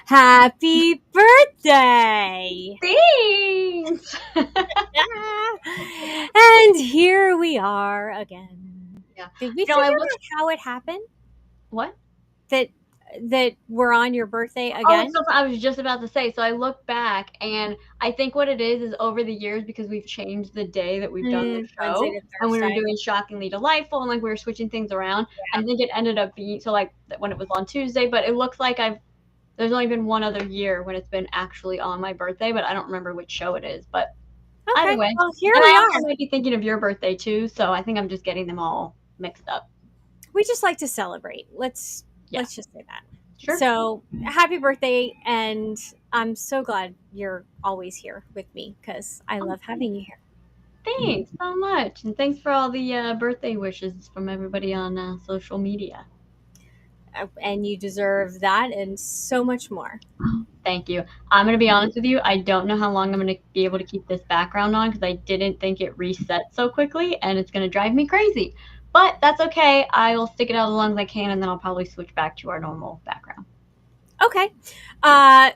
Happy birthday! Thanks. And here we are again. Yeah. Did we I figure looked. out how it happened What? that we're on your birthday Oh, again? so I was just about to say. So I look back, and I think what it is over the years because we've changed the day that we've done the Wednesday show, to and we were Thursday. doing shockingly delightful, and like we were switching things around. I think it ended up being so like when it was on Tuesday, but it looks like I've there's only been one other year when it's been actually on my birthday, but I don't remember which show it is. But either Okay, way, well here and we I are. also might be thinking of your birthday too, so I think I'm just getting them all mixed up. We just like to celebrate. Let's Yeah, just say that. sure. So happy birthday, and I'm so glad you're always here with me because I Oh, love having you here. thanks so much, and thanks for all the birthday wishes from everybody on social media. And you deserve that and so much more. Thank you. I'm going to be honest with you. I don't know how long I'm going to be able to keep this background on because I didn't think it reset so quickly, and it's going to drive me crazy. But that's okay. I will stick it out as long as I can, and then I'll probably switch back to our normal background. Okay.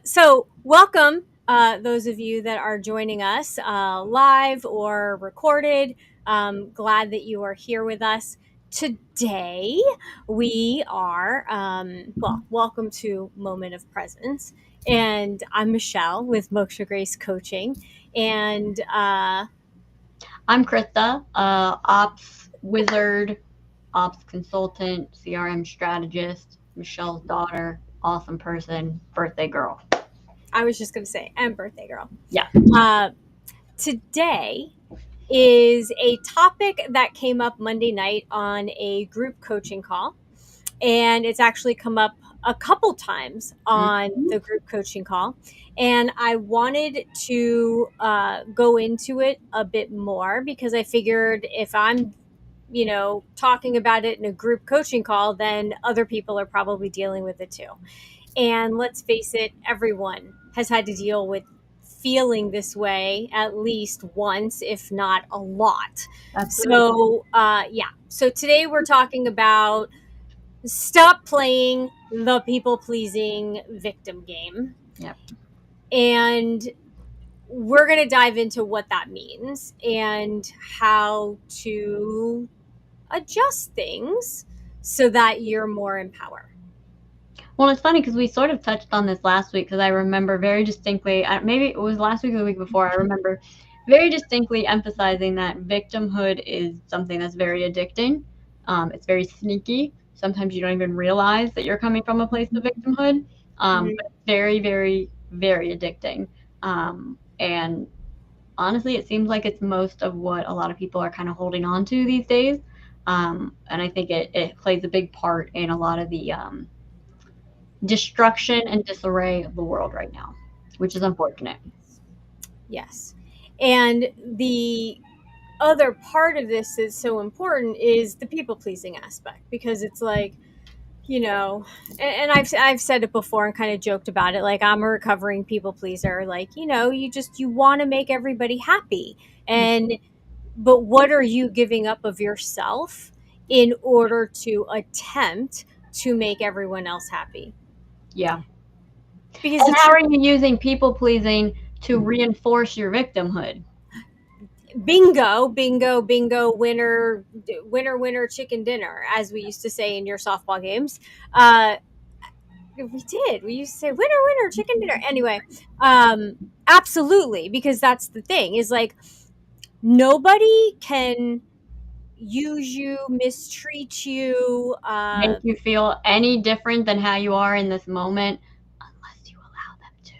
So, welcome, those of you that are joining us live or recorded. Glad that you are here with us. Today, we are, welcome to Moment of Presence. And I'm Michelle with Moksha Grace Coaching. And I'm Krista, ops wizard, ops consultant, CRM strategist, Michelle's daughter, awesome person, birthday girl. I was just going to say, and birthday girl. Yeah. Today is a topic that came up Monday night on a group coaching call. And it's actually come up a couple times on Mhm. the group coaching call. And I wanted to go into it a bit more because I figured if I'm talking about it in a group coaching call, then other people are probably dealing with it too. And let's face it, everyone has had to deal with feeling this way at least once, if not a lot. Absolutely. So today we're talking about stop playing the people pleasing victim game. Yep. And we're going to dive into what that means and how to adjust things so that you're more in power. Well, it's funny because we sort of touched on this last week because I remember very distinctly, maybe it was last week or the week before, I remember very distinctly emphasizing that victimhood is something that's very addicting. It's very sneaky. Sometimes you don't even realize that you're coming from a place of victimhood. But very, very, very addicting. And honestly, it seems like it's most of what a lot of people are kind of holding on to these days. And I think it plays a big part in a lot of the destruction and disarray of the world right now, which is unfortunate. Yes. And the other part of this is so important is the people pleasing aspect because it's like, and I've said it before and kind of joked about it. Like I'm a recovering people pleaser. Like, you want to make everybody happy. But what are you giving up of yourself in order to attempt to make everyone else happy? Yeah. Because And the how truth are you using people pleasing to reinforce your victimhood? bingo, bingo, bingo, winner, winner, winner, chicken dinner, as we used to say in your softball games. Uh, we used to say winner, winner, chicken dinner. Anyway, absolutely, because that's the thing is like nobody can use you, mistreat you, Make you feel any different than how you are in this moment unless you allow them to.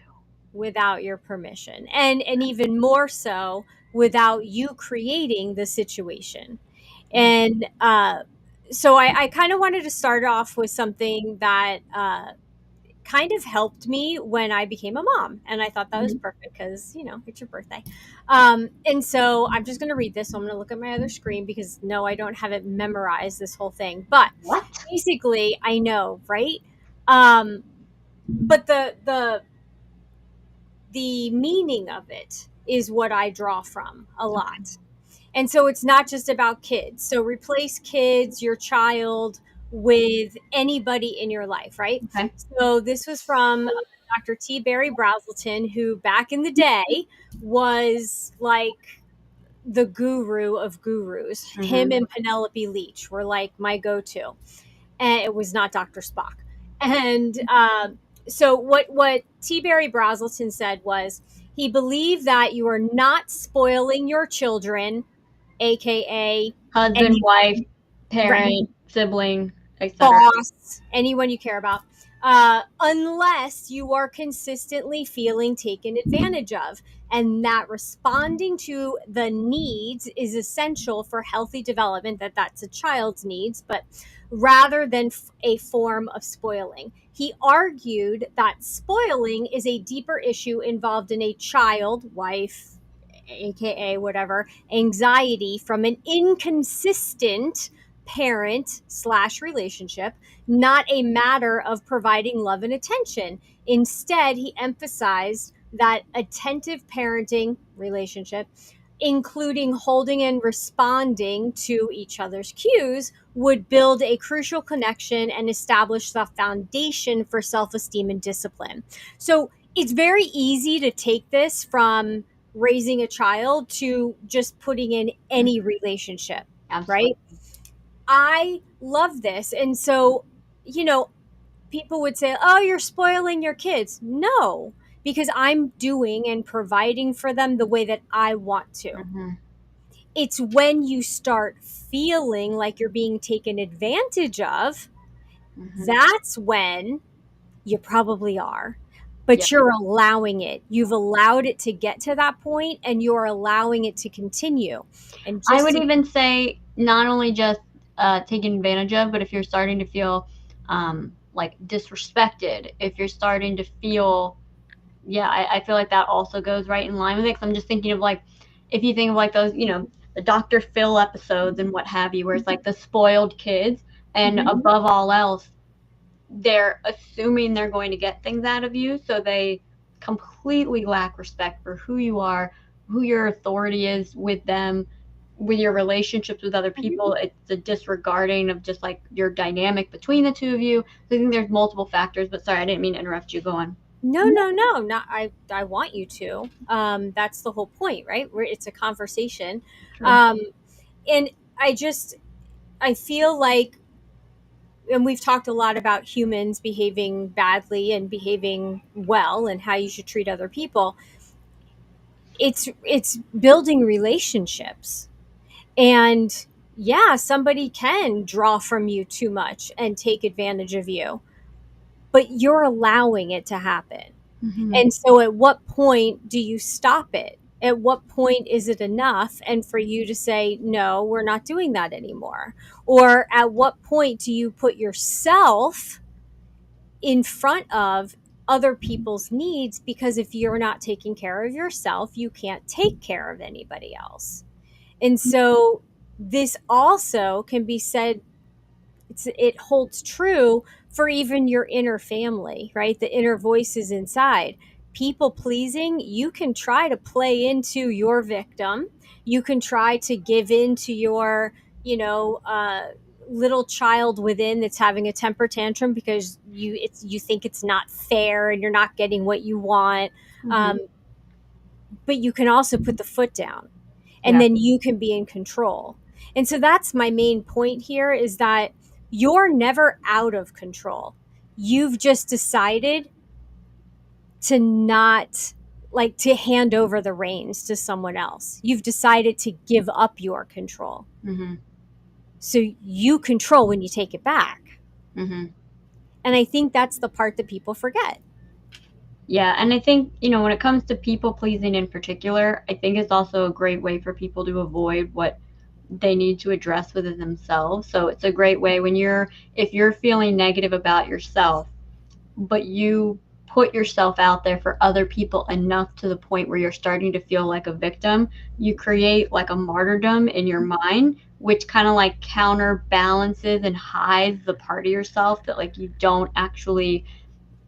without your permission, and even more so without you creating the situation. And so I kind of wanted to start off with something that kind of helped me when I became a mom. And I thought that was Mhm. perfect because, it's your birthday. And so I'm just going to read this. So I'm going to look at my other screen because no, I don't have it memorized, this whole thing. But What? basically, I know, right? Um, but the meaning of it is what I draw from a Okay. lot. And so it's not just about kids. So replace kids, your child, with anybody in your life, right? Okay. So this was from Dr. T. Barry Brazelton, who back in the day was like the guru of gurus. Him Mhm. and Penelope Leach were like my go-to, and it was not Dr. Spock. And so what T. Barry Brazelton said was he believed that you are not spoiling your children, aka Husband, wife, anyone, right, parent, sibling, etc. boss, anyone you care about, unless you are consistently feeling taken advantage of. And that responding to the needs is essential for healthy development, that's a child's needs, but rather than a form of spoiling. He argued that spoiling is a deeper issue involved in a child, wife, aka whatever, anxiety from an inconsistent parent slash relationship, not a matter of providing love and attention. Instead, he emphasized that attentive parenting relationship, including holding and responding to each other's cues, would build a crucial connection and establish the foundation for self esteem and discipline. So it's very easy to take this from raising a child to just putting in any relationship, right? Absolutely. I love this. And so, you know, people would say, oh, you're spoiling your kids. No, because I'm doing and providing for them the way that I want to. Mhm. It's when you start feeling like you're being taken advantage of, Mhm. that's when you probably are. Yeah. But you're allowing it. You've allowed it to get to that point and you're allowing it to continue. And I just would to, even say not only just taken advantage of, but if you're starting to feel like disrespected, if you're starting to feel, yeah, I feel like that also goes right in line with it. Cause I'm just thinking of like, if you think of like those, the Dr. Phil episodes and what have you, where it's like the spoiled kids, and Mhm. above all else, they're assuming they're going to get things out of you, so they completely lack respect for who you are, who your authority is with them, with your relationships with other people. It's a disregarding of just like your dynamic between the two of you. So I think there's multiple factors, but sorry, I didn't mean to interrupt you. Go on. No, no, no, not I want you to. That's the whole point, right? Where it's a conversation. True. Um, and I just I feel like, and we've talked a lot about humans behaving badly and behaving well and how you should treat other people. It's building relationships. And yeah, somebody can draw from you too much and take advantage of you, but you're allowing it to happen. Hmm. And so at what point do you stop it? At what point is it enough? And for you to say, no, we're not doing that anymore. Or at what point do you put yourself in front of other people's needs? Because if you're not taking care of yourself, you can't take care of anybody else. And so this also can be said, it holds true for even your inner family, right? The inner voices inside. People pleasing, you can try to play into your victim. You can try to give in to your, you know, little child within that's having a temper tantrum because you think it's not fair and you're not getting what you want. Hmm. Um, but you can also put the foot down and Yeah. then you can be in control. And so that's my main point here is that you're never out of control. You've just decided to not, like, to hand over the reins to someone else. You've decided to give up your control. Hmm. So you control when you take it back. Hmm. And I think that's the part that people forget. Yeah, and I think, when it comes to people pleasing in particular, I think it's also a great way for people to avoid what they need to address within themselves. So it's a great way when if you're feeling negative about yourself, but you put yourself out there for other people enough to the point where you're starting to feel like a victim, you create like a martyrdom in your mind, which kind of like counterbalances and hides the part of yourself that like you don't actually,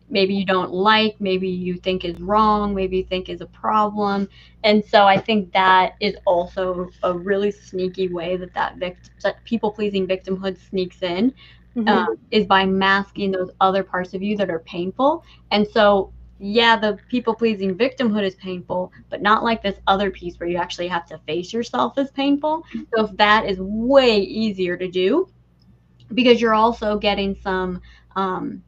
maybe you don't like, maybe you think is wrong, maybe you think is a problem. And so I think that is also a really sneaky way that people pleasing victimhood sneaks in, Mm-hmm. is by masking those other parts of you that are painful. And so yeah, the people pleasing victimhood is painful, but not like this other piece where you actually have to face yourself is painful. So if that is way easier to do, because um,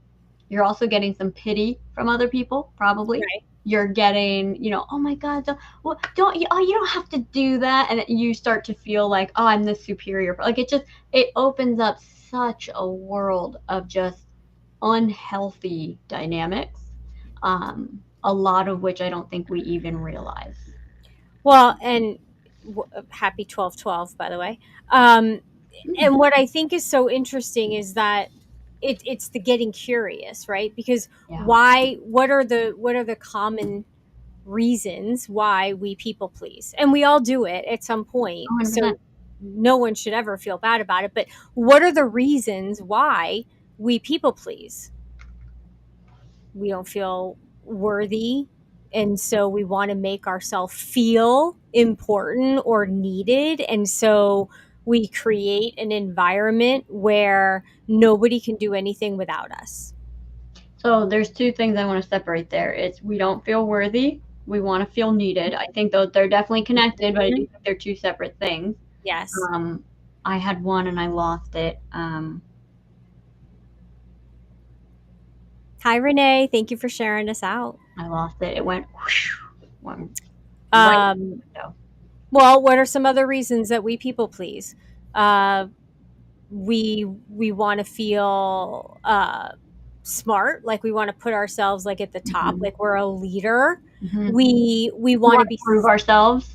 you're also getting some pity from other people, probably. Right. You're getting, oh my God, don't you? Oh, you don't have to do that, and you start to feel like, oh, I'm the superior. Like it opens up such a world of just unhealthy dynamics, a lot of which I don't think we even realize. Well, and happy 12/12, by the way. Um, Mm, and what I think is so interesting is that it's the getting curious, right? Because yeah, what are the common reasons why we people please? And we all do it at some point. 100%. So no one should ever feel bad about it. But what are the reasons why we people please? We don't feel worthy, and so we want to make ourselves feel important or needed, and so we create an environment where nobody can do anything without us. So there's two things I want to separate there. It's we don't feel worthy, we want to feel needed. I think though they're definitely connected, but I do Mhm. think they're two separate things. Yes. Um, I had one and I lost it. Hi, Renee. Thank you for sharing us out. I lost it. It went, whoosh, went right out um, the window. well, what are some other reasons that we people please? uh, we want to feel smart, like we want to put ourselves like at the top, Hmm. like we're a leader. Hmm. We We want to want to be prove ourselves.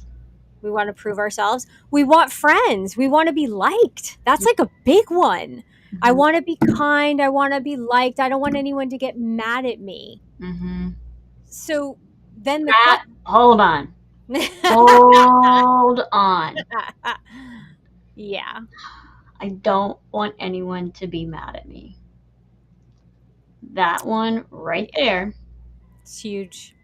we want to prove ourselves. We want friends. We want to be liked. That's like a big one. I Hmm. want to be kind. I want to be liked. I don't want anyone to get mad at me. Hmm. So then the That, question. hold on. Hold on. Yeah, I don't want anyone to be mad at me. That one right yeah, there, it's huge.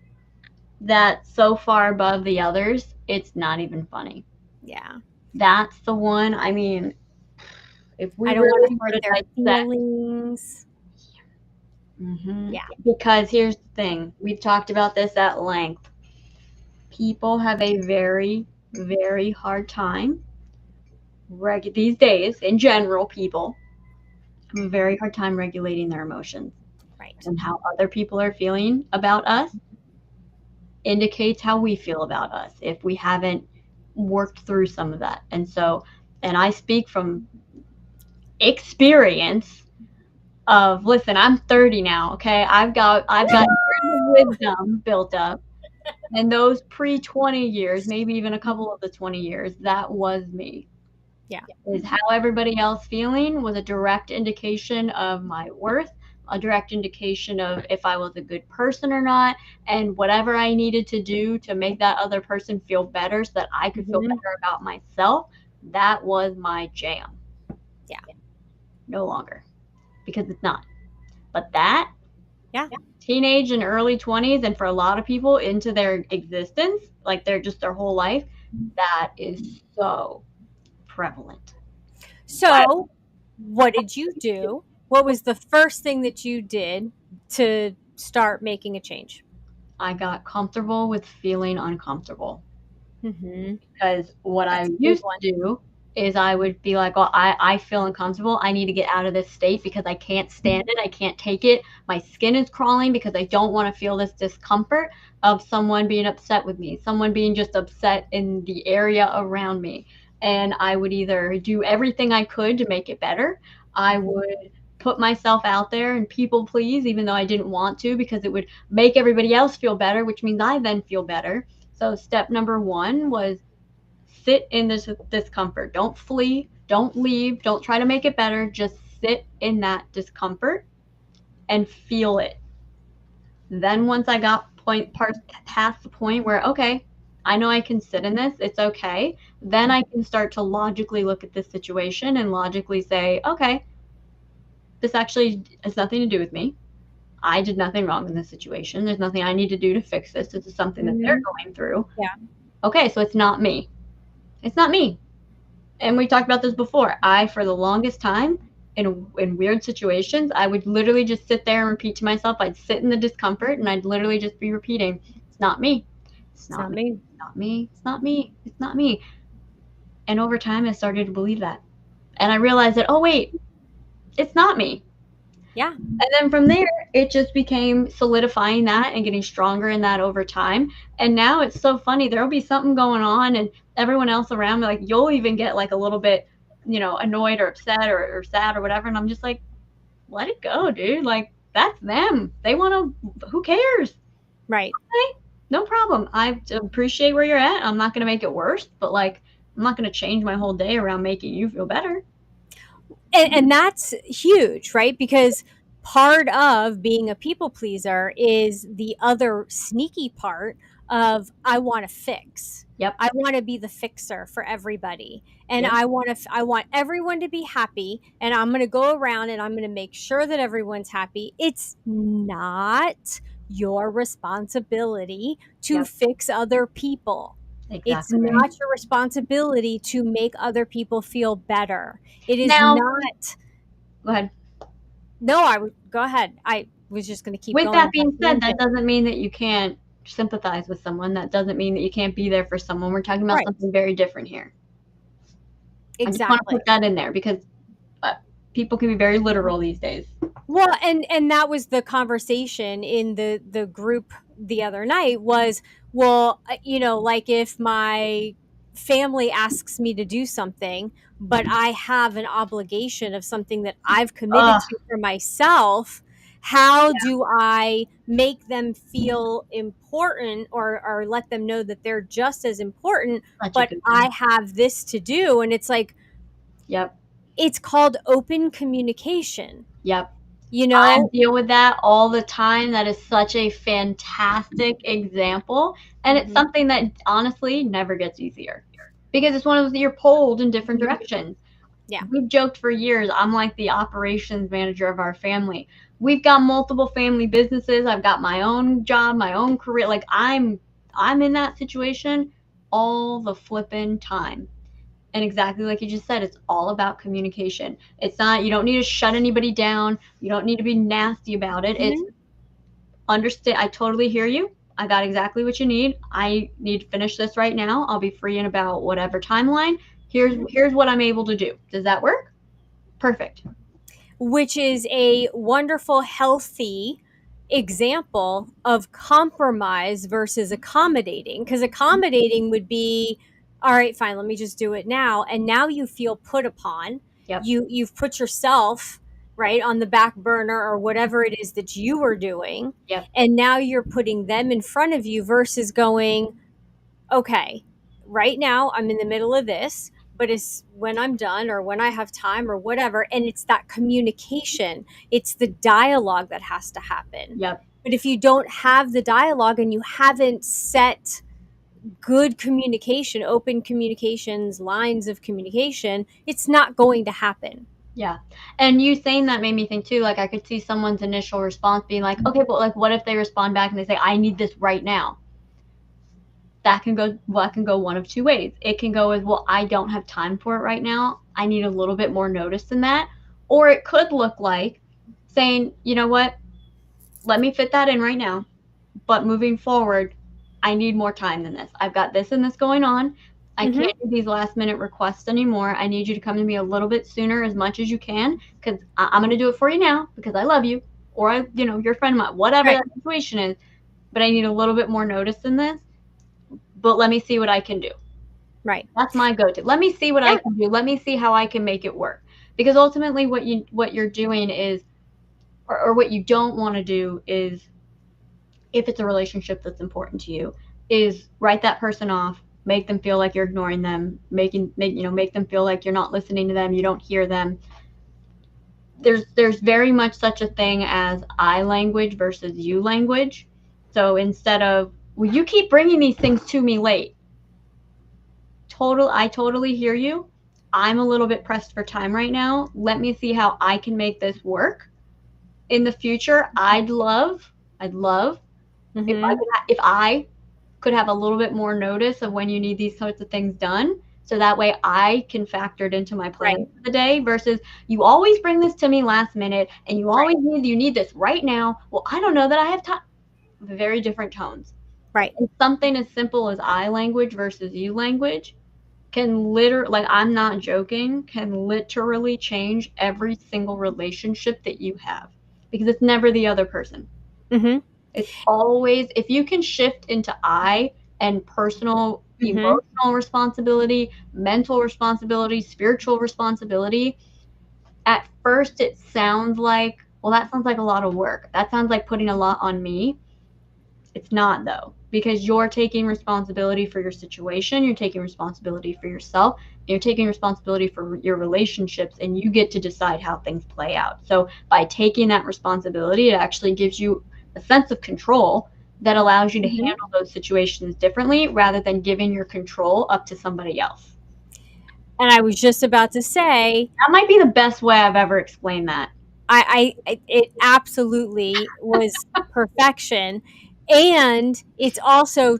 that's so far above the others, it's not even funny. Yeah, That's the one, I mean, if we I don't want to really were hurt to their dissect. feelings. Mhm. Yeah. Because here's the thing, we've talked about this at length. People have a very, very hard time, these days, in general, people have a very hard time regulating their emotions. Right. And how other people are feeling about us indicates how we feel about us if we haven't worked through some of that. And so, and I speak from experience of, listen, I'm 30 now, okay? I've got years of wisdom built up. And those pre 20 years, maybe even a couple of the 20 years, that was me. Yeah. Is how everybody else feeling was a direct indication of my worth, a direct indication of if I was a good person or not, and whatever I needed to do to make that other person feel better so that I could feel Hmm. better about myself, that was my jam. Yeah. No longer, because it's not. But that Yeah. teenage and early 20s, and for a lot of people into their existence, like they're just their whole life, that is so prevalent. So, what did you do? What was the first thing that you did to start making a change? I got comfortable with feeling uncomfortable. Hmm. Because what I That's a big used one. to do is I would be like, well, I feel uncomfortable. I need to get out of this state because I can't stand it. I can't take it. My skin is crawling because I don't want to feel this discomfort of someone being upset with me, someone being just upset in the area around me. And I would either do everything I could to make it better. I Hmm. would put myself out there and people please, even though I didn't want to, because it would make everybody else feel better, which means I then feel better. So step number one was sit in this discomfort. Don't flee, don't leave, don't try to make it better. Just sit in that discomfort and feel it. Then once I got past the point where okay, I know I can sit in this, it's okay. Then I can start to logically look at this situation and logically say, okay, this actually has nothing to do with me. I did nothing wrong in this situation. There's nothing I need to do to fix this. This is something that they're Hmm. going through. Yeah. Okay, so it's not me. It's not me. And we talked about this before. I, for the longest time, in weird situations, I would literally just sit there and repeat to myself. I'd sit in the discomfort and I'd literally just be repeating, it's not me. It's It's not not me. me. It's not me. It's not me. It's not me. And over time, I started to believe that. And I realized that, oh, wait, it's not me. Yeah. And then from there, it just became solidifying that and getting stronger in that over time. And now it's so funny. There'll be something going on, and everyone else around me, like, you'll even get like a little bit, annoyed or upset or sad or whatever. And I'm just like, let it go, dude. Like, that's them. They want to, who cares? Right. Okay, no problem. I appreciate where you're at. I'm not going to make it worse, but like, I'm not going to change my whole day around making you feel better. And that's huge, right? Because part of being a people pleaser is the other sneaky part of I want to fix. Yep. I want to be the fixer for everybody. And Yep. I want everyone to be happy, and I'm going to go around and I'm going to make sure that everyone's happy. It's not your responsibility to Yep. fix other people. It's Exactly right. not your responsibility to make other people feel better. It is Now, not. go ahead. No, I would go ahead. I was just going to keep With going that on that being said, that tangent. doesn't mean that you can't sympathize with someone. That doesn't mean that you can't be there for someone. We're talking about Right. something very different here. I just want to Exactly. put that in there because uh, people can be very literal these days. Well, and that was the conversation in the group the other night was, well, like if my family asks me to do something, but I have an obligation of something that I've committed Ugh, to for myself, how do I make them feel important, or let them know that they're just as important, such a but good I one. have this to do? And it's like, Yep. it's called open communication, Yep. you I know? deal with that all the time. That is such a fantastic example. And it's Mhm. something that honestly never gets easier because it's one of those, you're pulled in different directions. Yeah. We've joked for years. I'm like the operations manager of our family. We've got multiple family businesses. I've got my own job, my own career. Like I'm in that situation all the flippin' time. And exactly like you just said, it's all about communication. It's not, you don't need to shut anybody down. You don't need to be nasty about it. It's Mhm. understand. I totally hear you. I got exactly what you need. I need to finish this right now. I'll be free in about whatever timeline. Mhm. Here's what I'm able to do. Does that work? Perfect. Which is a wonderful, healthy example of compromise versus accommodating. Because accommodating would be, all right, fine, let me just do it now. And now you feel put upon. Yep. You've put yourself right on the back burner or whatever it is that you were doing. Yep. And now you're putting them in front of you versus going, okay, right now I'm in the middle of this, but it's when I'm done or when I have time or whatever. And it's that communication, it's the dialogue that has to happen. Yep. But if you don't have the dialogue and you haven't set good communication, open communications, lines of communication, it's not going to happen. Yeah. And you saying that made me think too, like I could see someone's initial response being like, okay, but like what if they respond back and they say, I need this right now? That can go one of two ways. It can go as, well, I don't have time for it right now. I need a little bit more notice than that. Or it could look like saying, you know what, let me fit that in right now. But moving forward, I need more time than this. I've got this and this going on. I Mm-hmm. can't do these last minute requests anymore. I need you to come to me a little bit sooner as much as you can because I'm going to do it for you now because I love you or you're a friend of mine, whatever Right. that situation is. But I need a little bit more notice than this. But let me see what I can do. Right. That's my go-to. Let me see what I Yeah. can do. Let me see how I can make it work. Because ultimately what you're doing is or what you don't want to do is if it's a relationship that's important to you is write that person off, make them feel like you're ignoring them, make them feel like you're not listening to them, you don't hear them. There's very much such a thing as I language versus you language. So instead of, well, you keep bringing these things to me late, I totally hear you. I'm a little bit pressed for time right now. Let me see how I can make this work. In the future, I'd love Mm-hmm. if I could have a little bit more notice of when you need these sorts of things done. so that way I can factor it into my plan Right. for the day versus you always bring this to me last minute and Right. you need this right now. Well, I don't know that I have time. Very different tones. Right. And something as simple as I language versus you language can literally, like, I'm not joking, can literally change every single relationship that you have because it's never the other person. Mhm. It's always, if you can shift into I and personal, Mhm. emotional responsibility, mental responsibility, spiritual responsibility, at first it sounds like, well, that sounds like a lot of work. That sounds like putting a lot on me. It's not though, because you're taking responsibility for your situation, you're taking responsibility for yourself, you're taking responsibility for your relationships, and you get to decide how things play out. So by taking that responsibility, it actually gives you a sense of control that allows you to Mhm. handle those situations differently rather than giving your control up to somebody else. And I was just about to say, That might be the best way I've ever explained that. it absolutely was perfection, and it's also,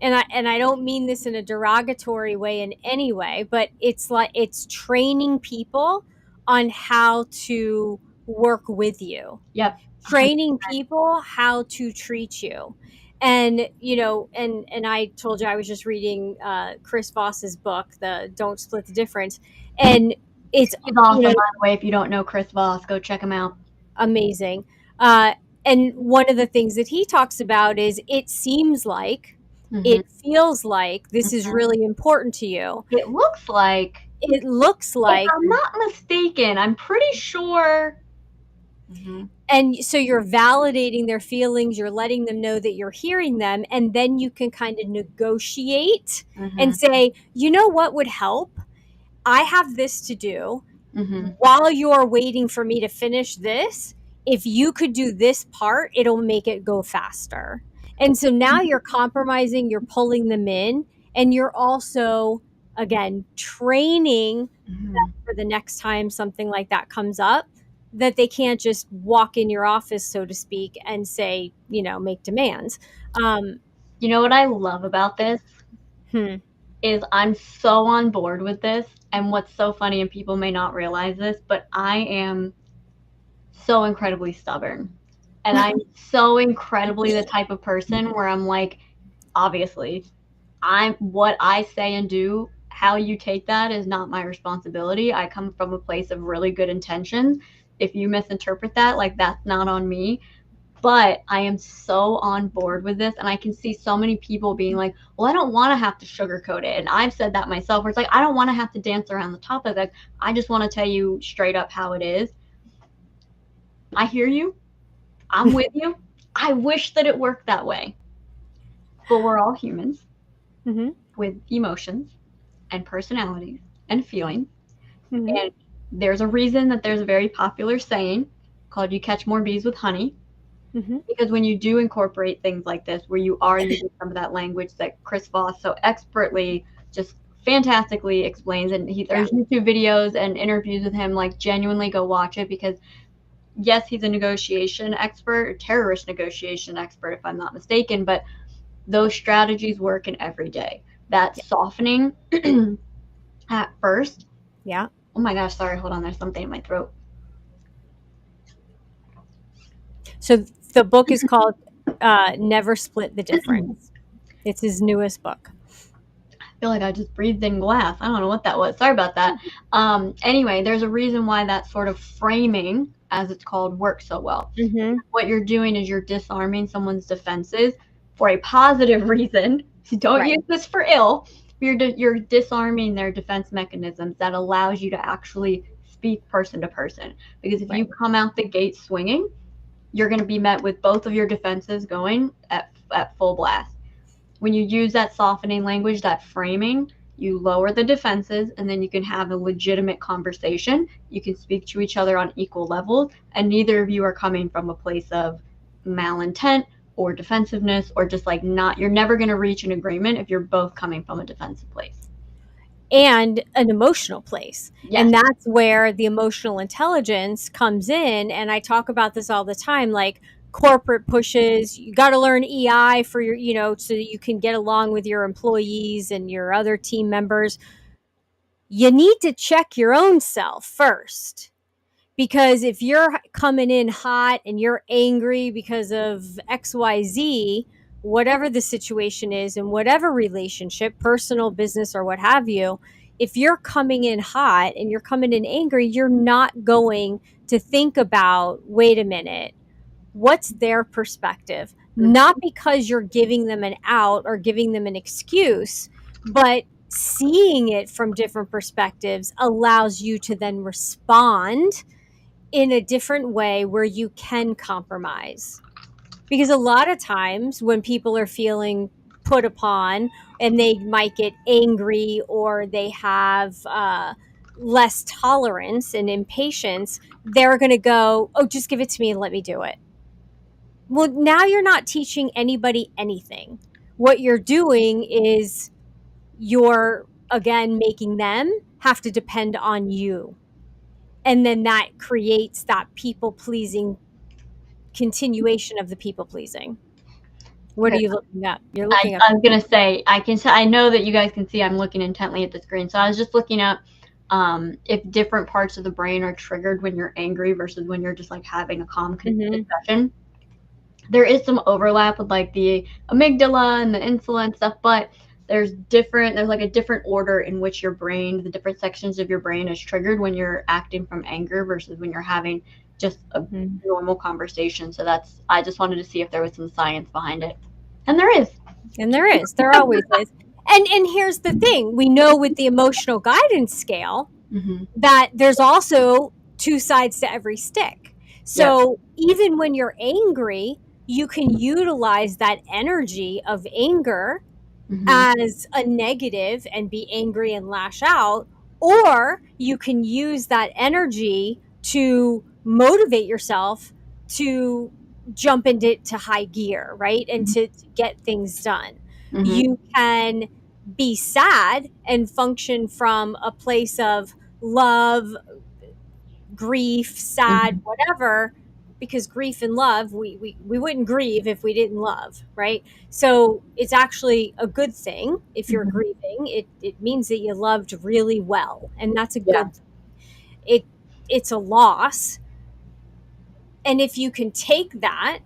and I don't mean this in a derogatory way in any way, but it's like it's training people on how to work with you, Yep. training people how to treat you. And and I told you I was just reading Chris Voss's book, the Don't Split the Difference, and it's He's you awesome, know by the way. If you don't know Chris Voss, go check him out. amazing. uh, and one of the things that he talks about is it seems like, Hmm. it feels like this is really important to you. It looks like, It looks if like, I'm not mistaken, I'm pretty sure. Mhm, and so you're validating their feelings, you're letting them know that you're hearing them, and then you can kind of negotiate and mhm, say, you know what would help? I have this to do. mhm, While you're waiting for me to finish this, if you could do this part, it'll make it go faster. And so now you're compromising, you're pulling them in, and you're also, again, training mhm. for the next time something like that comes up, that they can't just walk in your office, so to speak, and say, make demands. Um, You know what I love about this hmm, is I'm so on board with this, and what's so funny, and people may not realize this, but I am so incredibly stubborn, and I'm so incredibly the type of person where I'm like, obviously, I'm what I say and do, how you take that is not my responsibility. I come from a place of really good intentions. If you misinterpret that, like, that's not on me. But I am so on board with this, and I can see so many people being like, "Well, I don't want to have to sugarcoat it." And I've said that myself, where it's like, I don't want to have to dance around the top of it. I just want to tell you straight up how it is. I hear you. I'm with you. I wish that it worked that way, but we're all humans hmm, with emotions and personalities and feelings. hmm, And there's a reason that there's a very popular saying called "You catch more bees with honey." hmm, Because when you do incorporate things like this, where you are using some of that language that Chris Voss so expertly, just fantastically explains, and yeah, there's YouTube videos and interviews with him, like, genuinely go watch it because, yes, he's a negotiation expert, a terrorist negotiation expert, if I'm not mistaken, but those strategies work in every day. That yeah, softening at first. yeah. Oh my gosh, sorry, hold on, there's something in my throat. So the book is called Never Split the Difference. It's his newest book. Feel like I just breathed in glass. I don't know what that was. Sorry about that. Anyway, there's a reason why that sort of framing, as it's called, works so well. Hmm. What you're doing is you're disarming someone's defenses for a positive reason. Don't Right, use this for ill. You're disarming their defense mechanisms that allows you to actually speak person to person. Because if you right. come out the gate swinging, you're going to be met with both of your defenses going at full blast. When you use that softening language, that framing, you lower the defenses and then you can have a legitimate conversation. You can speak to each other on equal levels, and neither of you are coming from a place of malintent or defensiveness or just like not, you're never going to reach an agreement if you're both coming from a defensive place. And an emotional place. Yes. And that's where the emotional intelligence comes in. And I talk about this all the time, like corporate pushes, you got to learn EI for your, so that you can get along with your employees and your other team members. you need to check your own self first. Because if you're coming in hot and you're angry because of XYZ, whatever the situation is, in whatever relationship, personal, business, or what have you, if you're coming in hot and you're coming in angry, you're not going to think about, wait a minute, what's their perspective? Not because you're giving them an out or giving them an excuse, but seeing it from different perspectives allows you to then respond in a different way where you can compromise. Because a lot of times when people are feeling put upon and they might get angry or they have less tolerance and impatience, they're going to go, oh, just give it to me and let me do it. Well, now you're not teaching anybody anything. What you're doing is you're, again, making them have to depend on you. And then that creates that people pleasing continuation of the people pleasing. What are Okay. you looking up? You're I, looking up. I was gonna say I know that you guys can see I'm looking intently at the screen. So I was just looking up if different parts of the brain are triggered when you're angry versus when you're just like having a calm Mm-hmm. discussion. There is some overlap with like the amygdala and the insula and stuff, but there's like a different order in which your brain, the different sections of your brain is triggered when you're acting from anger versus when you're having just a Mm-hmm. normal conversation. So I just wanted to see if there was some science behind it. And there is. And there is. There always is. And here's the thing. We know with the emotional guidance scale Mm-hmm. that there's also two sides to every stick. Yep. So even when you're angry, you can utilize that energy of anger Mm-hmm. as a negative and be angry and lash out, or you can use that energy to motivate yourself to jump into high gear, right? And to get things done. Mm-hmm. You can be sad and function from a place of love, grief, sad, Mm-hmm. whatever, because grief and love, we wouldn't grieve if we didn't love, right? So it's actually a good thing if you're Mm-hmm. grieving. It means that you loved really well, and that's a Yeah. good thing. It it's a loss, and if you can take that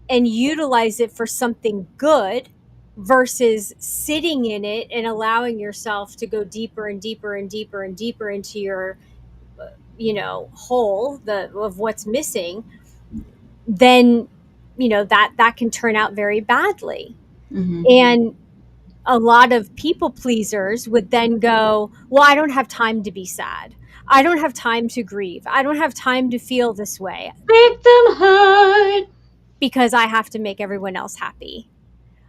and utilize it for something good versus sitting in it and allowing yourself to go deeper and deeper and deeper and deeper into your hole the of what's missing, then that can turn out very badly. Mm-hmm. And a lot of people pleasers would then go, well, I don't have time to be sad, I don't have time to grieve, I don't have time to feel this way, Victimhood. because I have to make everyone else happy,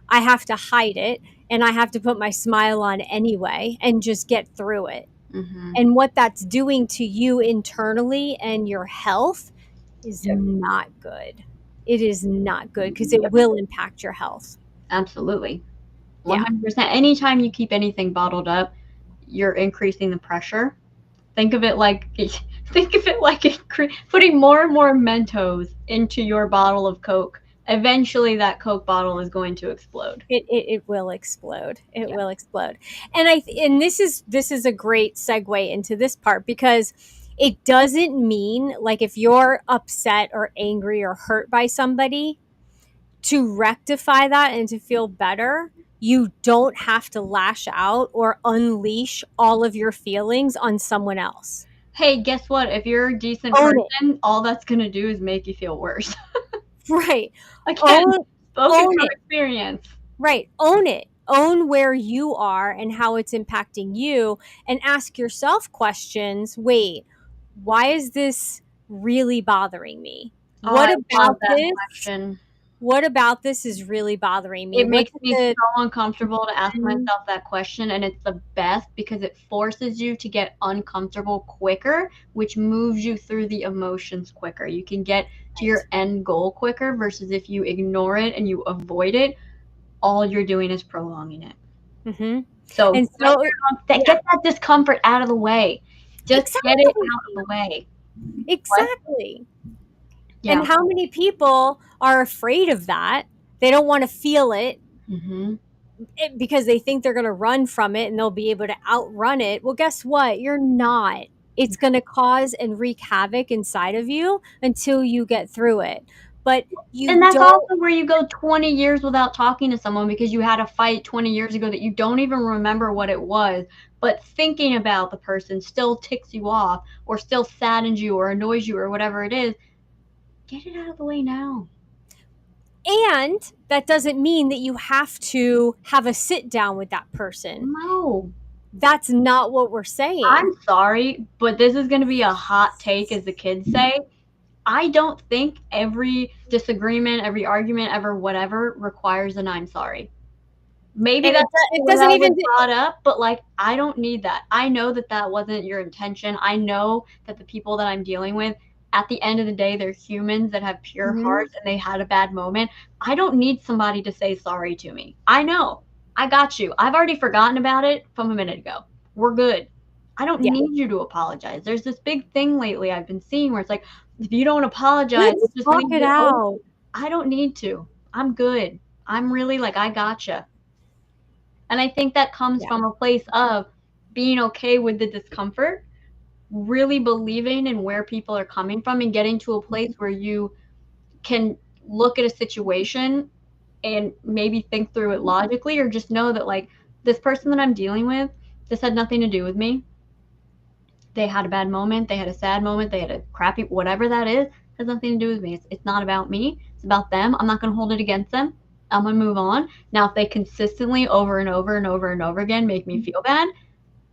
I have to hide it, and I have to put my smile on anyway and just get through it. Mm-hmm. And what that's doing to you internally and your health is Yep. not good. It is not good because it Yep. will impact your health. Absolutely. Yeah. 100%. Anytime you keep anything bottled up, you're increasing the pressure. Think of it like putting more and more Mentos into your bottle of Coke. Eventually, that Coke bottle is going to explode. It will explode. It Yeah. will explode. And this is a great segue into this part, because it doesn't mean, like, if you're upset or angry or hurt by somebody, to rectify that and to feel better, you don't have to lash out or unleash all of your feelings on someone else. Hey, guess what? If you're a decent Own it. person, all that's going to do is make you feel worse. Right. Again, Own spoken own from it. experience. Right. Own it. Own where you are and how it's impacting you, and ask yourself questions. Wait, why is this really bothering me? Oh, I What love about that this? question. What about this is really bothering me? It What's makes me the so uncomfortable to ask myself that question, and it's the best because it forces you to get uncomfortable quicker, which moves you through the emotions quicker. You can get to right? your end goal quicker versus if you ignore it and you avoid it, all you're doing is prolonging it. Mm-hmm. So And so, yeah, get that discomfort out of the way. Just get it exactly. out of the way. What? Exactly. Yeah. And how many people are afraid of that? They don't want to feel it. Mhm. because they think they're going to run from it and they'll be able to outrun it. Well, guess what? You're not. It's going to cause and wreak havoc inside of you until you get through it. But you And that's don't. also where you go 20 years without talking to someone because you had a fight 20 years ago that you don't even remember what it was, but thinking about the person still ticks you off or still saddens you or annoys you or whatever it is. Get it out of the way now. And that doesn't mean that you have to have a sit down with that person. No. That's not what we're saying. I'm sorry, but this is going to be a hot take, as the kids say. I don't think every disagreement, every argument, ever whatever requires an I'm sorry. Maybe And that's it where doesn't that was even. brought up, but like, I don't need that. I know that that wasn't your intention. I know that the people that I'm dealing with, at the end of the day, they're humans that have pure Mhm. hearts and they had a bad moment. I don't need somebody to say sorry to me. I know. I got you. I've already forgotten about it from a minute ago. We're good. I don't Yeah. need you to apologize. There's this big thing lately I've been seeing where it's like, if you don't apologize, Let's it's just talk going to it get over. out. I don't need to. I'm good. I'm really like, I gotcha. And I think that comes Yeah. from a place of being okay with the discomfort, really believing in where people are coming from, and getting to a place where you can look at a situation and maybe think through it logically, or just know that, like, this person that I'm dealing with, this had nothing to do with me. They had a bad moment, they had a sad moment, they had a crappy whatever that is, has nothing to do with me. It's not about me. It's about them. I'm not going to hold it against them. I'm going to move on. Now, if they consistently over and over and over and over again make me feel bad,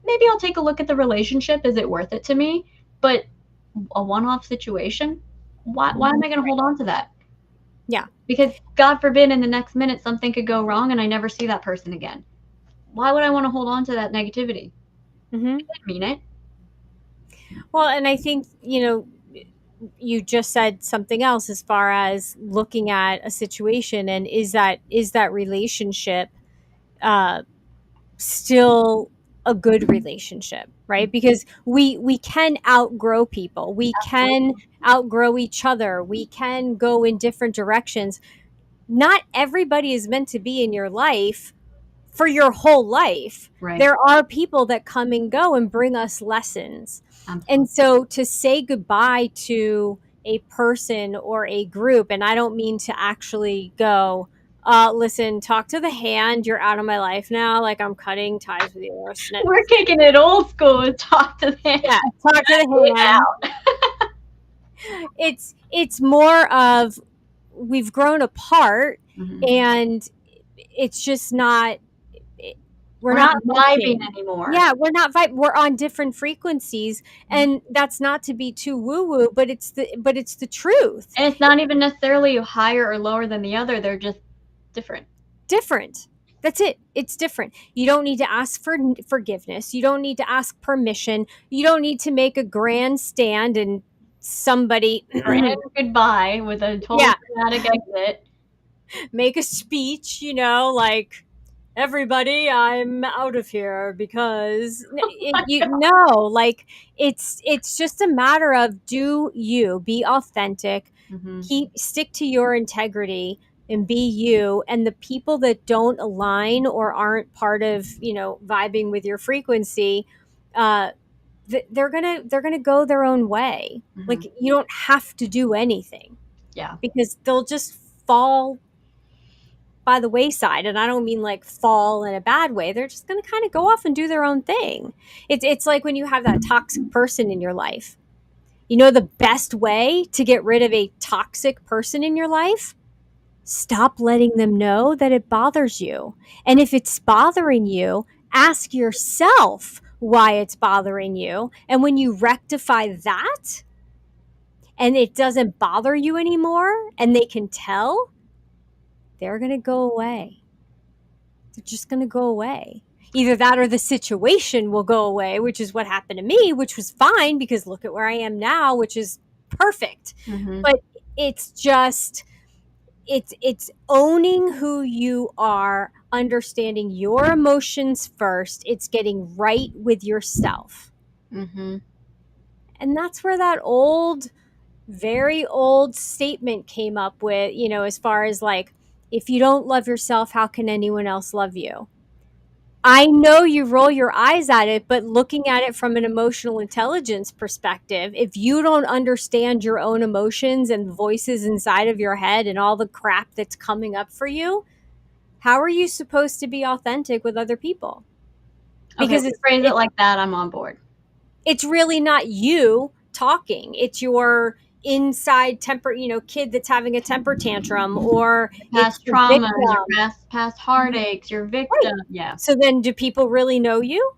maybe I'll take a look at the relationship. Is it worth it to me? But a one-off situation, why am I going to hold on to that? Yeah. Because God forbid in the next minute something could go wrong and I never see that person again. Why would I want to hold on to that negativity? Hmm. I didn't mean it. Well, and I think, you just said something else as far as looking at a situation, and is that relationship uh, still a good relationship, right? Because we can outgrow people, we can outgrow each other, we can go in different directions. Not everybody is meant to be in your life for your whole life. Right. There are people that come and go and bring us lessons. Absolutely. And so to say goodbye to a person or a group, and I don't mean to actually go, listen, talk to the hand, you're out of my life now. Like, I'm cutting ties with you or snip. We're kicking it old school and talk to them. Yeah, talk to Get the hand. out. It's more of, we've grown apart, Mhm. and it's just not, it, we're We're not not vibing meshing. anymore. Yeah, we're on different frequencies, and that's not to be too woo woo, but it's the truth. And it's not even necessarily higher or lower than the other. They're just different. Different. That's it. It's different. You don't need to ask for forgiveness. You don't need to ask permission. You don't need to make a grand stand and somebody Grand goodbye with a yeah, total dramatic exit. make a speech, like, everybody, I'm out of here, because like, it's just a matter of, do you be authentic, Mhm. stick to your integrity, and be you. And the people that don't align or aren't part of, vibing with your frequency, uh they're gonna go their own way. Like, Mhm. you don't have to do anything, Yeah. because they'll just fall by the wayside. And I don't mean like fall in a bad way. They're just going to kind of go off and do their own thing. It's like when you have that toxic person in your life. The best way to get rid of a toxic person in your life? Stop letting them know that it bothers you. And if it's bothering you, ask yourself why it's bothering you. And when you rectify that and it doesn't bother you anymore and they can tell, they're going to go away. They're just going to go away. Either that or the situation will go away, which is what happened to me, which was fine, because look at where I am now, which is perfect. Mhm. But it's just, it's owning who you are, understanding your emotions first. It's getting right with yourself. Mhm. And that's where that old, very old statement came up with, as far as like, If you don't love yourself, how can anyone else love you? I know you roll your eyes at it, but looking at it from an emotional intelligence perspective, if you don't understand your own emotions and voices inside of your head and all the crap that's coming up for you, how are you supposed to be authentic with other people? Okay, Because when you phrase it like that, I'm on board. it's really not you talking. It's your inside temper, kid that's having a temper tantrum, or it's Past the traumas, your victim. past heartaches, your Right. victim. Yeah. So then do people really know you?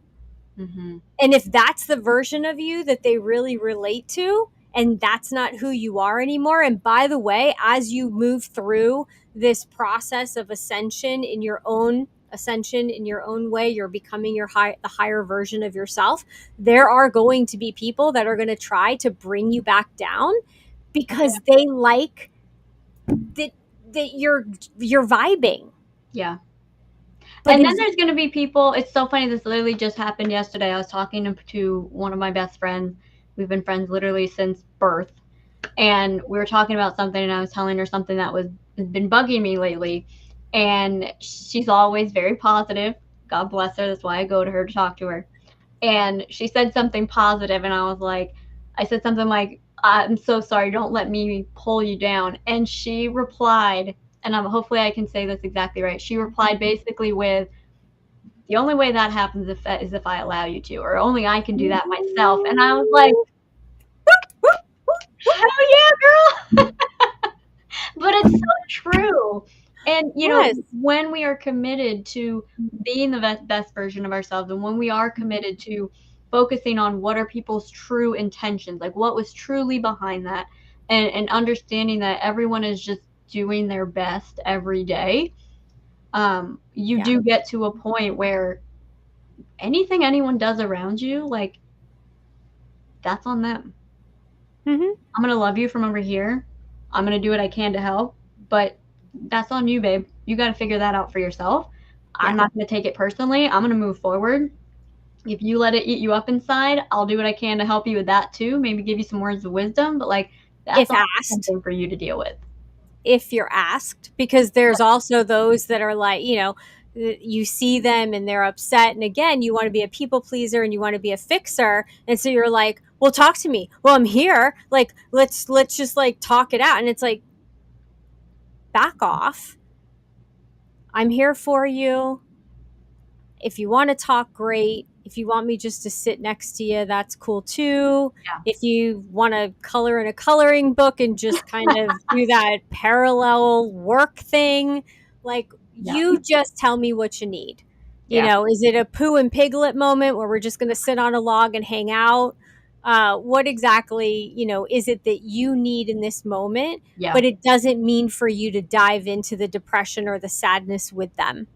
Hmm. And if that's the version of you that they really relate to, and that's not who you are anymore, and by the way, as you move through this process of ascension in your own way, you're becoming the higher version of yourself. There are going to be people that are going to try to bring you back down Oh, yeah. because they like that you're vibing. Yeah. But And if then there's going to be people. It's so funny. This literally just happened yesterday. I was talking to one of my best friends. We've been friends literally since birth. And we were talking about something, and I was telling her something that has been bugging me lately. And she's always very positive. God bless her. That's why I go to her to talk to her. And she said something positive, and I said something like, "I'm so sorry. Don't let me pull you down." And she replied, and hopefully I can say this exactly right. She replied basically with, "The only way that happens is if I allow you to, or only I can do that myself." And I was like, "Hell yeah, girl!" But it's so true. And, yes. when we are committed to being the best version of ourselves, and when we are committed to focusing on what are people's true intentions, like what was truly behind that, and understanding that everyone is just doing their best every day, you Yeah. do get to a point where anything anyone does around you, like, that's on them. Hmm. I'm gonna love you from over here. I'm gonna do what I can to help, but that's on you, babe. You got to figure that out for yourself. I'm Yeah. not gonna take it personally. I'm gonna move forward. If you let it eat you up inside, I'll do what I can to help you with that too. Maybe give you some words of wisdom, but like that's If also asked. something for you to deal with. If you're asked, because there's also those that are like, you see them and they're upset, and again, you want to be a people pleaser and you want to be a fixer, and so you're like, well, talk to me. Well, I'm here, like, let's just like talk it out. And it's like, back off. I'm here for you. If you want to talk, great. If you want me just to sit next to you, that's cool too. Yeah. If you want to color in a coloring book and just kind of do that parallel work thing, like, Yeah. you just tell me what you need. Yeah. Is it a Pooh and Piglet moment where we're just going to sit on a log and hang out? What exactly, is it that you need in this moment? Yeah. But it doesn't mean for you to dive into the depression or the sadness with them.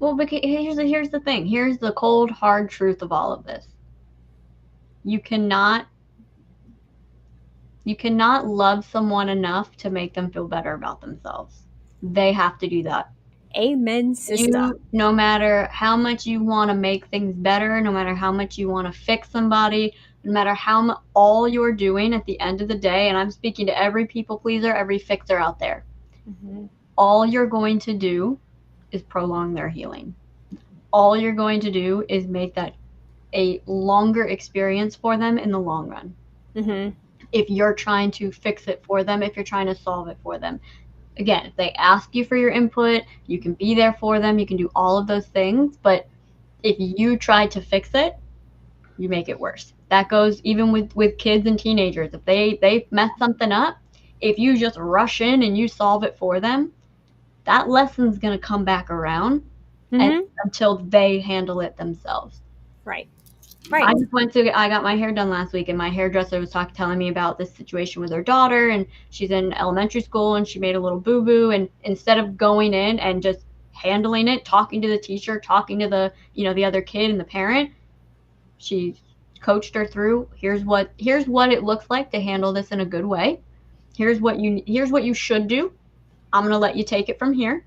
Well, because here's the thing. Here's the cold hard truth of all of this. You cannot you cannot love someone enough to make them feel better about themselves. They have to do that. Amen, sister. No matter how much you want to make things better, no matter how much you want to fix somebody, no matter all you're doing at the end of the day, and I'm speaking to every people pleaser, every fixer out there, Hmm. all you're going to do is prolong their healing. All you're going to do is make that a longer experience for them in the long run. Hmm. If you're trying to fix it for them, if you're trying to solve it for them. Again, if they ask you for your input, you can be there for them, you can do all of those things, but if you try to fix it, you make it worse. That goes even with kids and teenagers. If they mess something up, if you just rush in and you solve it for them, that lesson's going to come back around and Hmm. until they handle it themselves. Right. Right. I got my hair done last week, and my hairdresser was telling me about this situation with her daughter, and she's in elementary school, and she made a little boo-boo, and instead of going in and just handling it, talking to the teacher, talking to the other kid and the parent, she coached her through, here's what it looks like to handle this in a good way. Here's what you should do. I'm going to let you take it from here.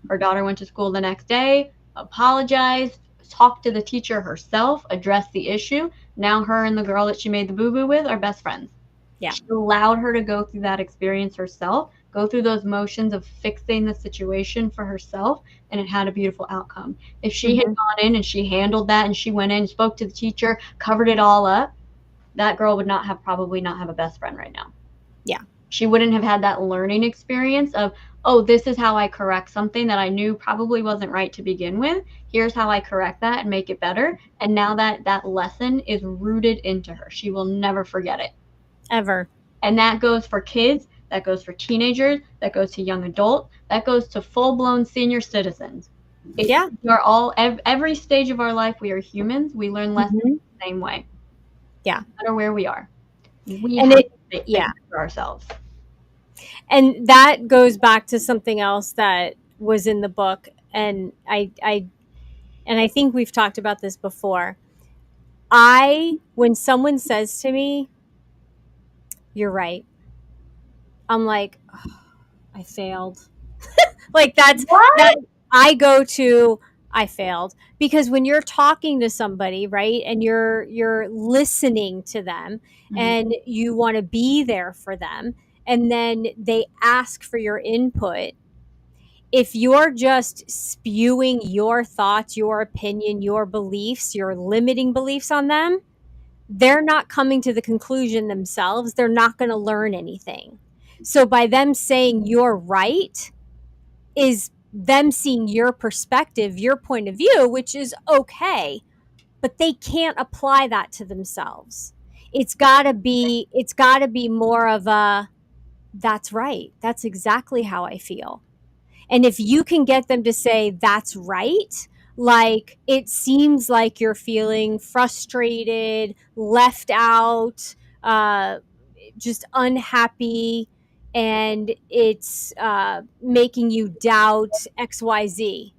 Her daughter went to school the next day, apologized, talked to the teacher herself, addressed the issue. Now her and the girl that she made the boo-boo with are best friends. Yeah. She allowed her to go through that experience herself go through those motions of fixing the situation for herself, and it had a beautiful outcome. If she had Mhm. gone in and she handled that and she went in, spoke to the teacher, covered it all up, that girl would probably not have a best friend right now. Yeah. She wouldn't have had that learning experience of, oh, this is how I correct something that I knew probably wasn't right to begin with. Here's how I correct that and make it better. And now that lesson is rooted into her. She will never forget it. Ever. And that goes for kids, that goes for teenagers, that goes to young adults, that goes to full-blown senior citizens. Yeah. We are all, every stage of our life, we are humans. We learn lessons Mhm. the same way, Yeah. no matter where we are. We And have it to fix yeah. it for ourselves. And that goes back to something else that was in the book, and I think we've talked about this before. When someone says to me, "You're right," I'm like, "Oh, I failed." Like that What? I go to I failed, because when you're talking to somebody, right, and you're listening to them Mhm. and you want to be there for them, and then they ask for your input, if you're just spewing your thoughts, your opinion, your beliefs, your limiting beliefs on them, they're not coming to the conclusion themselves. They're not going to learn anything. So by them saying you're right is them seeing your perspective, your point of view, which is okay, but they can't apply that to themselves. It's got to be more of a, that's right. That's exactly how I feel. And if you can get them to say, that's right, like it seems like you're feeling frustrated, left out, just unhappy, and it's making you doubt XYZ.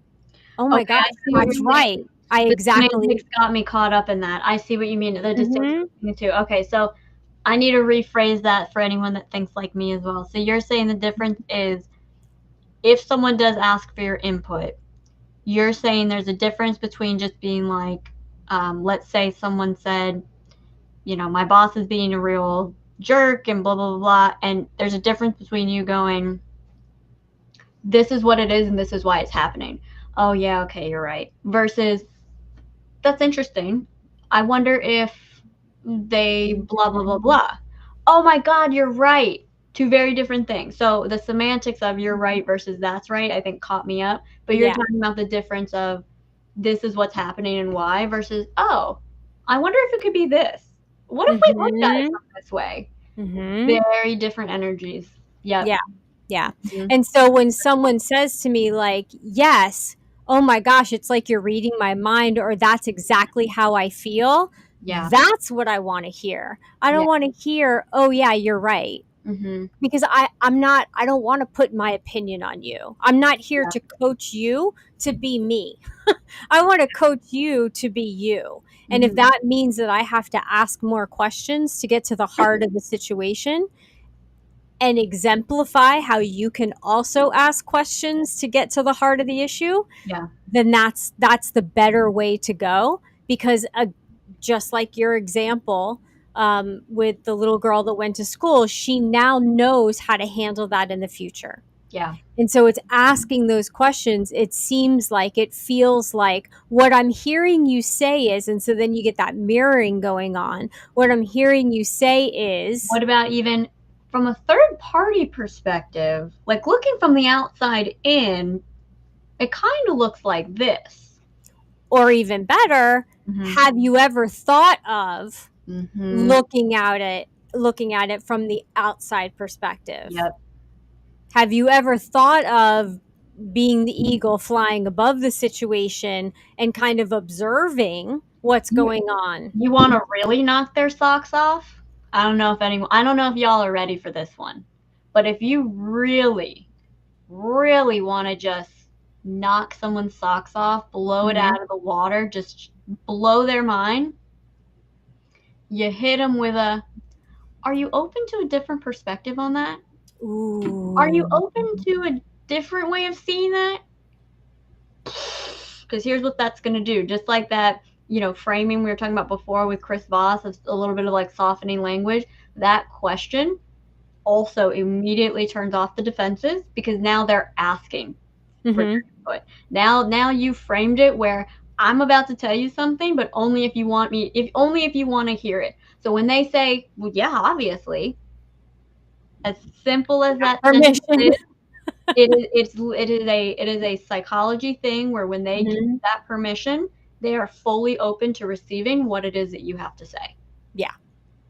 Oh my Okay, gosh, I see what that's you're saying. right. I The exactly. semantics got me caught up in that. I see what you mean, the distinction Hmm. between the two. Okay, so I need to rephrase that for anyone that thinks like me as well. So you're saying the difference is if someone does ask for your input, you're saying there's a difference between just being like, let's say someone said, my boss is being a real jerk and blah, blah, blah, blah. And there's a difference between you going, this is what it is and this is why it's happening. Oh, yeah, okay, you're right. Versus, that's interesting. I wonder if they blah, blah, blah, blah. Oh my God, you're right. Two very different things. So the semantics of you're right versus that's right, I think caught me up. But you're Yeah. talking about the difference of this is what's happening and why versus, oh, I wonder if it could be this. What if we looked at it Hmm. from this way? Hmm. Very different energies. Yep. Yeah. Yeah. Mhm. And so when someone says to me, like, yes, oh my gosh, it's like you're reading my mind, or that's exactly how I feel, Yeah. that's what I want to hear. I Yeah. don't want to hear, oh yeah, you're right. Mhm. Because I don't want to put my opinion on you. I'm not here Yeah. to coach you to be me. I want to coach you to be you. And if Mhm. that means that I have to ask more questions to get to the heart of the situation and exemplify how you can also ask questions to get to the heart of the issue, Yeah. then that's the better way to go. Because just like your example, with the little girl that went to school, she now knows how to handle that in the future. Yeah. And so it's asking those questions. It seems like, it feels like what I'm hearing you say is, and so then you get that mirroring going on. What I'm hearing you say is, What about even from a third party perspective, like looking from the outside in, it kind of looks like this. or even better, Mhm. have you ever thought of Mhm. looking at it from the outside perspective? Yep. Have you ever thought of being the eagle flying above the situation and kind of observing what's You going on? you want to really knock their socks off? I don't know if y'all are ready for this one. But if you really really want to just knock someone's socks off, blow it Mhm. out of the water, just blow their mind, you hit them with a, are you open to a different perspective on that? Are you Ooh. open to a different way of seeing that? Because here's what that's going to do. Just like that, framing we were talking about before with Chris Voss, of a little bit of like softening language, that question also immediately turns off the defenses because now they're asking for Mm-hmm. your input. Now you framed it where I'm about to tell you something, but only if you want me, if only if you want to hear it. So when they say, "Well, yeah, obviously," as simple as that sentence Permission. is, it is a psychology thing where when they give Mm-hmm. that permission, they are fully open to receiving what it is that you have to say. Yeah.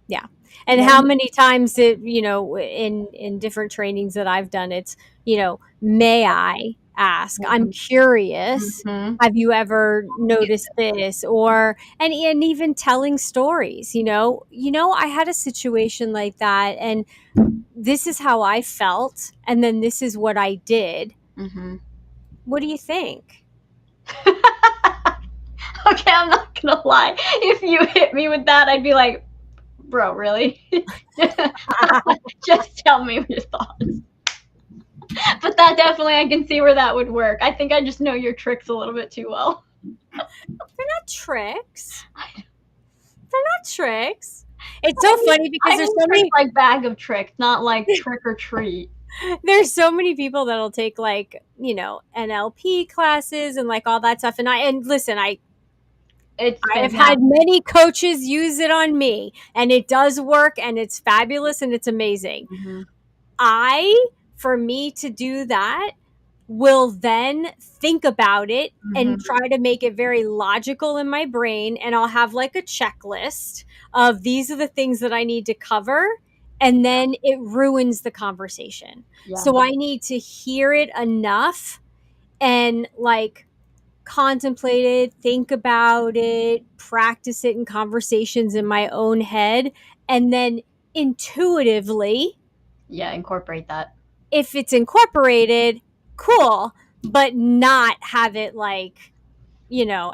Yeah. And how Then, many times it, in different trainings that I've done, it's, may I ask? I'm mhm, curious. mhm, Have you ever noticed this? Or and even telling stories, I had a situation like that, and this is how I felt, and then this is what I did. mhm. What do you think? Okay, I'm not gonna lie. If you hit me with that, I'd be like, bro, really? Just tell me your thoughts. But that definitely, I can see where that would work. I think I just know your tricks a little bit too well. They're not tricks. They're not tricks. It's so I mean, funny because I mean tricks like bag of tricks, not like trick or treat. there's so many people that'll take, like, NLP classes and like all that stuff. And listen, It's I have had fantastic. many coaches use it on me, and it does work, and it's fabulous, and it's amazing. Hmm. For me to do that, will then think about it and Hmm. try to make it very logical in my brain. And I'll have like a checklist of these are the things that I need to cover. And then it ruins the conversation. Yeah, So I need to hear it enough and like contemplate it, think about it, practice it in conversations in my own head. And then intuitively, yeah, incorporate that. if it's incorporated, cool, but not have it like,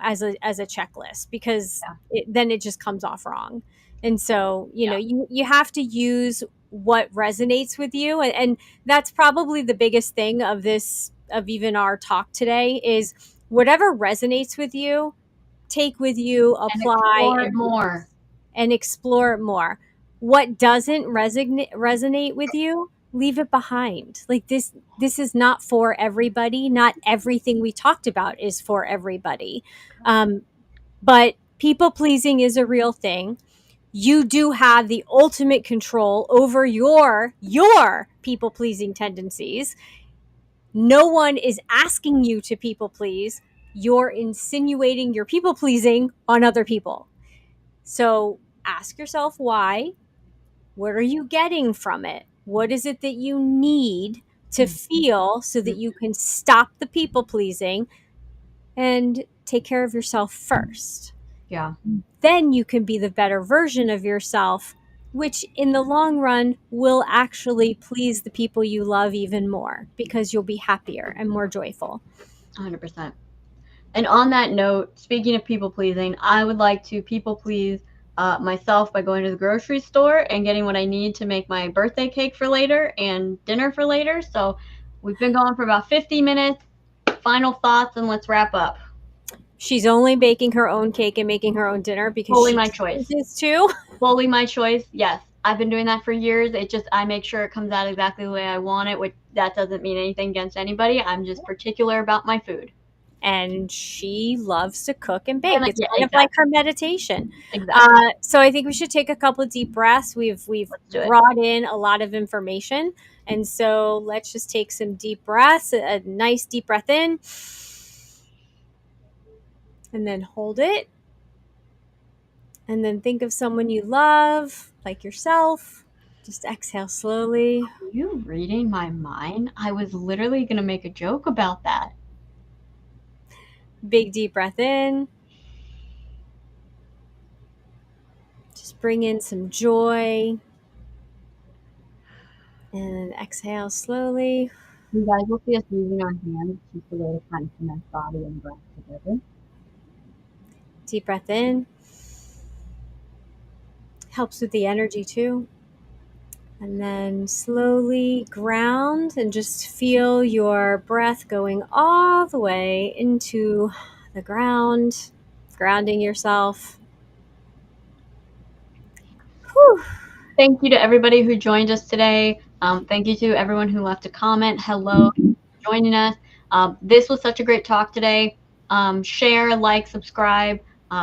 as a checklist, because Yeah, then it just comes off wrong. And so, yeah, you have to use what resonates with you, and that's probably the biggest thing of even our talk today is whatever resonates with you, take with you, and apply, explore it and more. explore it more. What doesn't resonate with you, leave it behind. Like this is not for everybody. Not everything we talked about is for everybody. Um, but people pleasing is a real thing. You do have the ultimate control over your people pleasing tendencies. No one is asking you to people please. You're insinuating your people pleasing on other people. So ask yourself why. What are you getting from it? What is it that you need to Mhm. feel so that you can stop the people pleasing and take care of yourself first? Yeah, Then you can be the better version of yourself, which in the long run will actually please the people you love even more because you'll be happier and more joyful. 100%. And on that note, speaking of people pleasing, I would like to people please myself by going to the grocery store and getting what I need to make my birthday cake for later and dinner for later. So we've been going for about 50 minutes. Final thoughts, and let's wrap up. She's only baking her own cake and making her own dinner because Fully she my choice. chooses to. Fully my choice. Yes, I've been doing that for years. It just I make sure it comes out exactly the way I want it. Which that doesn't mean anything against anybody. I'm just particular about my food. And she loves to cook and bake. And It's yeah, kind of like exactly, her meditation. exactly. So I think we should take a couple of deep breaths. We've Let's do it. brought in a lot of information, and so let's just take some deep breaths. A nice deep breath in, and then hold it, and then think of someone you love, like yourself. Just exhale slowly. Are you reading my mind? I was literally gonna make a joke about that. Big deep breath in. Just bring in some joy, and exhale slowly. You guys will see us using our hands just a way to kind of connect body and breath together. Deep breath in. Helps with the energy too. And then slowly ground and just feel your breath going all the way into the ground, grounding yourself. Whew. Thank you to everybody who joined us today. Thank you to everyone who left a comment. Hello, for joining us. This was such a great talk today. Share, like, subscribe,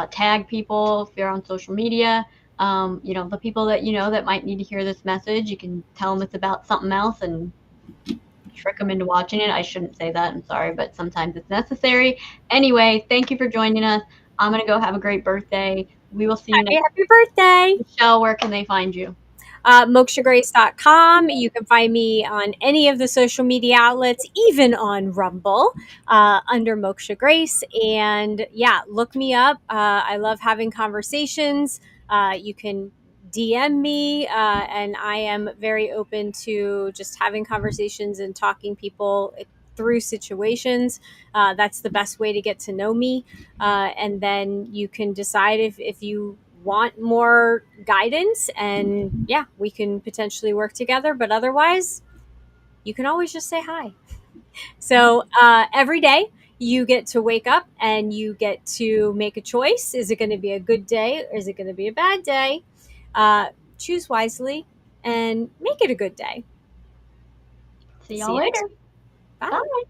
tag people if you're on social media. The people that you know that might need to hear this message, you can tell them it's about something else and trick them into watching it. I shouldn't say that. I'm sorry, but sometimes it's necessary. Anyway, thank you for joining us. I'm going to go have a great birthday. We will see you next. Happy birthday. Michelle, where can they find you? Mokshagrace.com. You can find me on any of the social media outlets, even on Rumble, under Moksha Grace. And yeah, look me up. I love having conversations. You can DM me, and I am very open to just having conversations and talking people through situations. That's the best way to get to know me. And then you can decide if you want more guidance, and yeah, we can potentially work together, but otherwise you can always just say hi. So every day you get to wake up and you get to make a choice. Is it going to be a good day or is it going to be a bad day? Choose wisely and make it a good day. See See y'all you next later. week. Bye. Bye.